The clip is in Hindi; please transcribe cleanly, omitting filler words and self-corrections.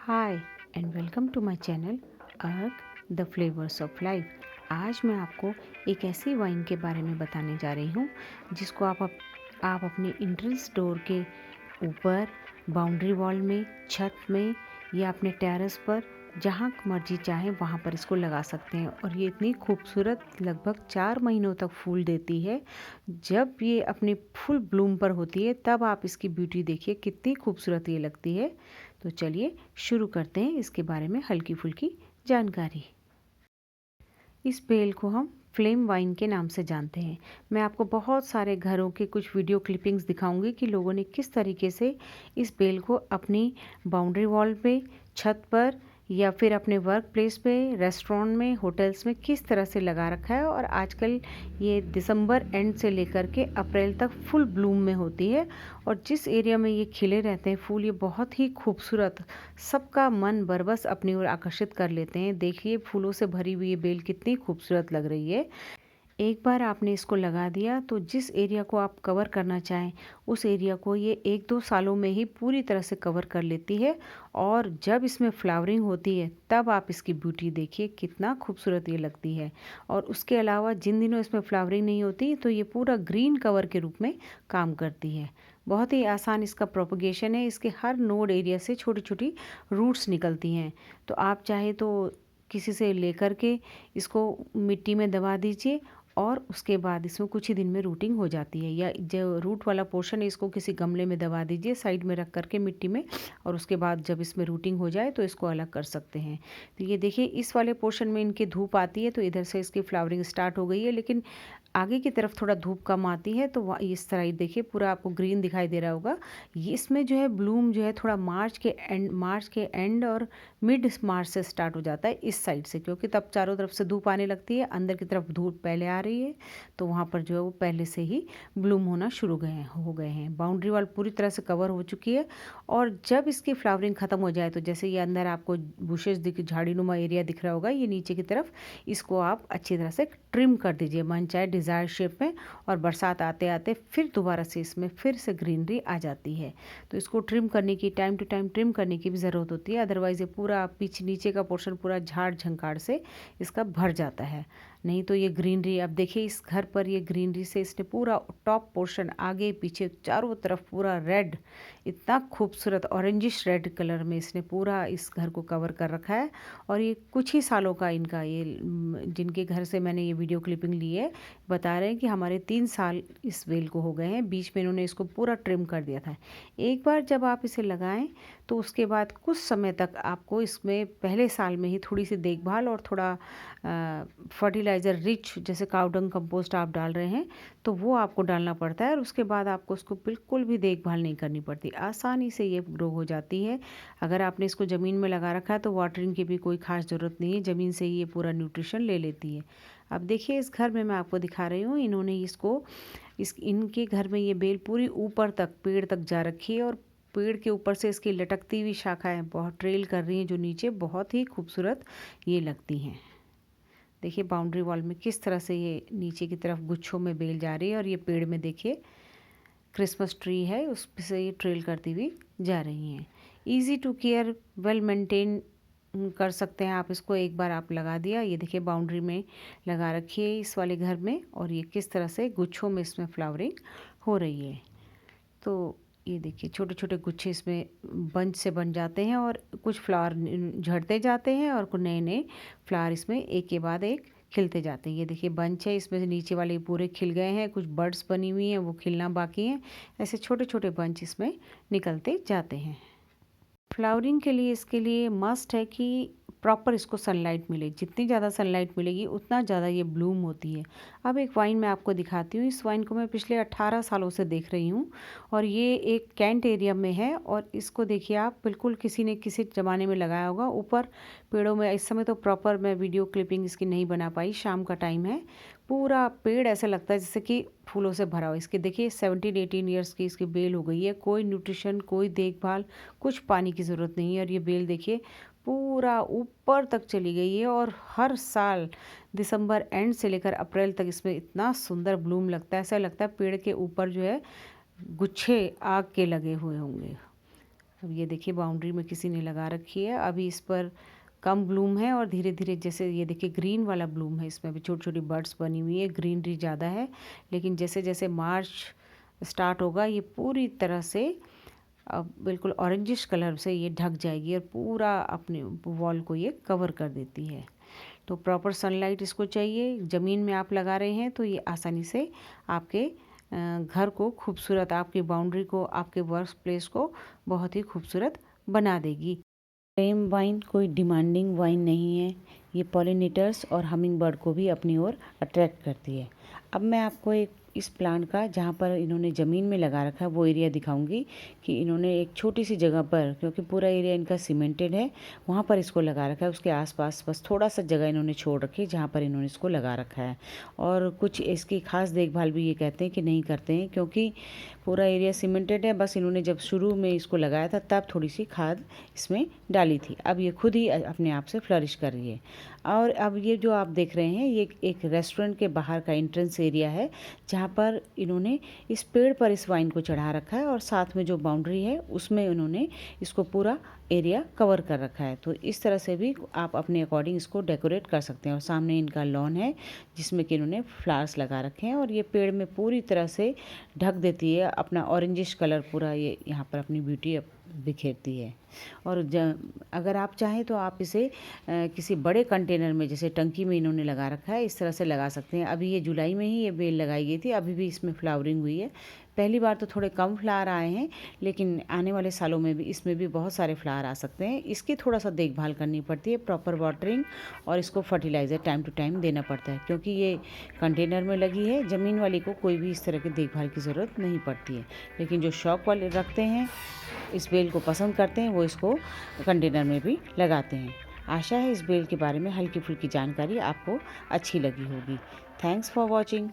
Hi and welcome to my channel Ark the flavours of life. आज मैं आपको एक ऐसी वाइन के बारे में बताने जा रही हूँ जिसको आप अपने एंट्रेंस डोर के ऊपर, बाउंड्री वॉल में, छत में या अपने टेरेस पर जहाँ मर्जी चाहे वहाँ पर इसको लगा सकते हैं। और ये इतनी खूबसूरत लगभग 4 महीनों तक फूल देती है। जब ये अपनी फुल ब्लूम पर होती है तब आप इसकी ब्यूटी देखिए कितनी खूबसूरत ये लगती है। तो चलिए शुरू करते हैं इसके बारे में हल्की फुल्की जानकारी। इस बेल को हम फ्लेम वाइन के नाम से जानते हैं। मैं आपको बहुत सारे घरों के कुछ वीडियो क्लिपिंग्स दिखाऊंगी कि लोगों ने किस तरीके से इस बेल को अपनी बाउंड्री वॉल पे, छत पर या फिर अपने वर्क प्लेस पे, रेस्टोरेंट में, होटल्स में किस तरह से लगा रखा है। और आजकल ये दिसंबर एंड से लेकर के अप्रैल तक फुल ब्लूम में होती है। और जिस एरिया में ये खिले रहते हैं फूल, ये बहुत ही खूबसूरत, सबका मन बरबस अपनी ओर आकर्षित कर लेते हैं। देखिए फूलों से भरी हुई ये बेल कितनी खूबसूरत लग रही है। एक बार आपने इसको लगा दिया तो जिस एरिया को आप कवर करना चाहें उस एरिया को ये 1-2 सालों में ही पूरी तरह से कवर कर लेती है। और जब इसमें फ्लावरिंग होती है तब आप इसकी ब्यूटी देखिए कितना खूबसूरत ये लगती है। और उसके अलावा जिन दिनों इसमें फ्लावरिंग नहीं होती तो ये पूरा ग्रीन कवर के रूप में काम करती है। बहुत ही आसान इसका प्रोपगेशन है। इसके हर नोड एरिया से छोटी छोटी रूट्स निकलती हैं। तो आप चाहे तो किसी से लेकर के इसको मिट्टी में दबा दीजिए और उसके बाद इसमें कुछ ही दिन में रूटिंग हो जाती है। या जो रूट वाला पोर्शन है इसको किसी गमले में दबा दीजिए साइड में रख करके मिट्टी में, और उसके बाद जब इसमें रूटिंग हो जाए तो इसको अलग कर सकते हैं। तो ये देखिए इस वाले पोर्शन में इनकी धूप आती है तो इधर से इसकी फ्लावरिंग स्टार्ट हो गई है, लेकिन आगे की तरफ थोड़ा धूप कम आती है तो इस तरह ही देखिए पूरा आपको ग्रीन दिखाई दे रहा होगा। ये इसमें जो है ब्लूम जो है थोड़ा मार्च के एंड और मिड मार्च से स्टार्ट हो जाता है इस साइड से, क्योंकि तब चारों तरफ से धूप आने लगती है, अंदर की तरफ धूप पहले आ रही है तो वहाँ पर जो है वो पहले से ही ब्लूम होना शुरू हो गए हैं। बाउंड्री वॉल पूरी तरह से कवर हो चुकी है। और जब इसकी फ्लावरिंग ख़त्म हो जाए तो जैसे ये अंदर आपको बुशेस झाड़ीनुमा एरिया दिख रहा होगा, ये नीचे की तरफ इसको आप अच्छी तरह से ट्रिम कर दीजिए मन चाहे डिज़ायर शेप में। और बरसात आते आते फिर दोबारा से इसमें फिर से ग्रीनरी आ जाती है। तो इसको ट्रिम करने की, टाइम टू टाइम ट्रिम करने की भी ज़रूरत होती है, अदरवाइज़ ये पूरा पीछे नीचे का पोर्शन पूरा झाड़ झंकाड़ से इसका भर जाता है। नहीं तो ये ग्रीनरी, अब देखिए इस घर पर ये ग्रीनरी से इसने पूरा टॉप पोर्शन आगे पीछे चारों तरफ पूरा रेड, इतना खूबसूरत ऑरेंजिश रेड कलर में इसने पूरा इस घर को कवर कर रखा है। और ये कुछ ही सालों का इनका ये जिनके घर से मैंने ये वीडियो क्लिपिंग ली है बता रहे हैं कि हमारे 3 साल इस बेल को हो गए हैं। बीच में इन्होंने इसको पूरा ट्रिम कर दिया था। एक बार जब आप इसे लगाएं तो उसके बाद कुछ समय तक आपको इसमें पहले साल में ही थोड़ी सी देखभाल और थोड़ा फर्टिलाइज़र रिच जैसे काउडंग कंपोस्ट आप डाल रहे हैं तो वो आपको डालना पड़ता है। और उसके बाद आपको उसको बिल्कुल भी देखभाल नहीं करनी पड़ती, आसानी से ये ग्रो हो जाती है। अगर आपने इसको ज़मीन में लगा रखा है तो वाटरिंग की भी कोई ख़ास ज़रूरत नहीं है, ज़मीन से ही ये पूरा न्यूट्रिशन ले लेती है। अब देखिए इस घर में मैं आपको दिखा रही हूँ, इन्होंने इसको इनके घर में ये बेल पूरी ऊपर तक पेड़ तक जा रखी है। और पेड़ के ऊपर से इसकी लटकती हुई शाखाएं बहुत ट्रेल कर रही हैं जो नीचे बहुत ही खूबसूरत ये लगती हैं। देखिए बाउंड्री वॉल में किस तरह से ये नीचे की तरफ गुच्छों में बेल जा रही है। और ये पेड़ में देखिए क्रिसमस ट्री है उस से ये ट्रेल करती हुई जा रही हैं। Easy to care, well maintain कर सकते हैं आप इसको। एक बार आप लगा दिया, ये देखिए बाउंड्री में लगा रखी है इस वाले घर में, और ये किस तरह से गुच्छों में इसमें फ्लावरिंग हो रही है। तो ये देखिए छोटे छोटे गुच्छे इसमें बंच से बन जाते हैं और कुछ फ्लावर झड़ते जाते हैं और कुछ नए नए फ्लावर इसमें एक के बाद एक खिलते जाते हैं। ये देखिए बंच है, इसमें से नीचे वाले पूरे खिल गए हैं, कुछ बर्ड्स बनी हुई हैं वो खिलना बाकी हैं। ऐसे छोटे छोटे बंच इसमें निकलते जाते हैं। फ्लावरिंग के लिए इसके लिए मस्ट है कि प्रॉपर इसको सनलाइट मिले। जितनी ज़्यादा सनलाइट मिलेगी उतना ज़्यादा ये ब्लूम होती है। अब एक वाइन मैं आपको दिखाती हूँ। इस वाइन को मैं पिछले 18 सालों से देख रही हूँ और ये एक कैंट एरिया में है। और इसको देखिए आप, बिल्कुल किसी ने किसी ज़माने में लगाया होगा ऊपर पेड़ों में। इस समय तो प्रॉपर मैं वीडियो क्लिपिंग इसकी नहीं बना पाई, शाम का टाइम है। पूरा पेड़ ऐसा लगता है जैसे कि फूलों से भरा हो। इसके देखिए 17-18 ईयर्स की इसकी बेल हो गई है, कोई न्यूट्रिशन, कोई देखभाल, कुछ पानी की ज़रूरत नहीं है। और ये बेल देखिए पूरा ऊपर तक चली गई है। और हर साल दिसंबर एंड से लेकर अप्रैल तक इसमें इतना सुंदर ब्लूम लगता है, ऐसा लगता है पेड़ के ऊपर जो है गुच्छे आग के लगे हुए होंगे। अब ये देखिए बाउंड्री में किसी ने लगा रखी है। अभी इस पर कम ब्लूम है और धीरे धीरे जैसे ये देखिए ग्रीन वाला ब्लूम है, इसमें भी छोटी छोटी बर्ड्स बनी हुई है, ग्रीनरी ज़्यादा है। लेकिन जैसे जैसे मार्च स्टार्ट होगा ये पूरी तरह से अब बिल्कुल ऑरेंजिश कलर से ये ढक जाएगी और पूरा अपने वॉल को ये कवर कर देती है। तो प्रॉपर सनलाइट इसको चाहिए। ज़मीन में आप लगा रहे हैं तो ये आसानी से आपके घर को खूबसूरत, आपकी बाउंड्री को, आपके वर्क प्लेस को बहुत ही खूबसूरत बना देगी। फ्लेम वाइन कोई डिमांडिंग वाइन नहीं है। ये पॉलिनेटर्स और हमिंग बर्ड को भी अपनी ओर अट्रैक्ट करती है। अब मैं आपको एक इस प्लांट का जहाँ पर इन्होंने ज़मीन में लगा रखा है वो एरिया दिखाऊंगी कि इन्होंने एक छोटी सी जगह पर, क्योंकि पूरा एरिया इनका सीमेंटेड है, वहाँ पर इसको लगा रखा है। उसके आसपास बस थोड़ा सा जगह इन्होंने छोड़ रखी है जहाँ पर इन्होंने इसको लगा रखा है। और कुछ इसकी खास देखभाल भी ये कहते हैं कि नहीं करते हैं, क्योंकि पूरा एरिया सीमेंटेड है। बस इन्होंने जब शुरू में इसको लगाया था तब थोड़ी सी खाद इसमें डाली थी। अब ये खुद ही अपने आप से फ्लरिश कर रही है। और अब ये जो आप देख रहे हैं ये एक रेस्टोरेंट के बाहर का एंट्रेंस एरिया है, जहाँ पर इन्होंने इस पेड़ पर इस वाइन को चढ़ा रखा है और साथ में जो बाउंड्री है उसमें उन्होंने इसको पूरा एरिया कवर कर रखा है। तो इस तरह से भी आप अपने अकॉर्डिंग इसको डेकोरेट कर सकते हैं। और सामने इनका लॉन है जिसमें कि इन्होंने फ्लावर्स लगा रखे हैं और ये पेड़ में पूरी तरह से ढक देती है अपना ऑरेंजिश कलर, पूरा ये यहाँ पर अपनी ब्यूटी बिखेरती है। और अगर आप चाहें तो आप इसे किसी बड़े कंटेनर में, जैसे टंकी में इन्होंने लगा रखा है, इस तरह से लगा सकते हैं। अभी ये जुलाई में ही ये बेल लगाई गई थी, अभी भी इसमें फ्लावरिंग हुई है। पहली बार तो थोड़े कम फ्लावर आए हैं, लेकिन आने वाले सालों में भी इसमें भी बहुत सारे फ्लावर आ सकते हैं। इसकी थोड़ा सा देखभाल करनी पड़ती है, प्रॉपर वाटरिंग और इसको फर्टिलाइज़र टाइम टू टाइम देना पड़ता है, क्योंकि ये कंटेनर में लगी है। ज़मीन वाली को कोई भी इस तरह की देखभाल की ज़रूरत नहीं पड़ती है। लेकिन जो शौक वाले रखते हैं, इस बेल को पसंद करते हैं, वो इसको कंटेनर में भी लगाते हैं। आशा है इस बेल के बारे में हल्की फुल्की जानकारी आपको अच्छी लगी होगी। Thanks for watching.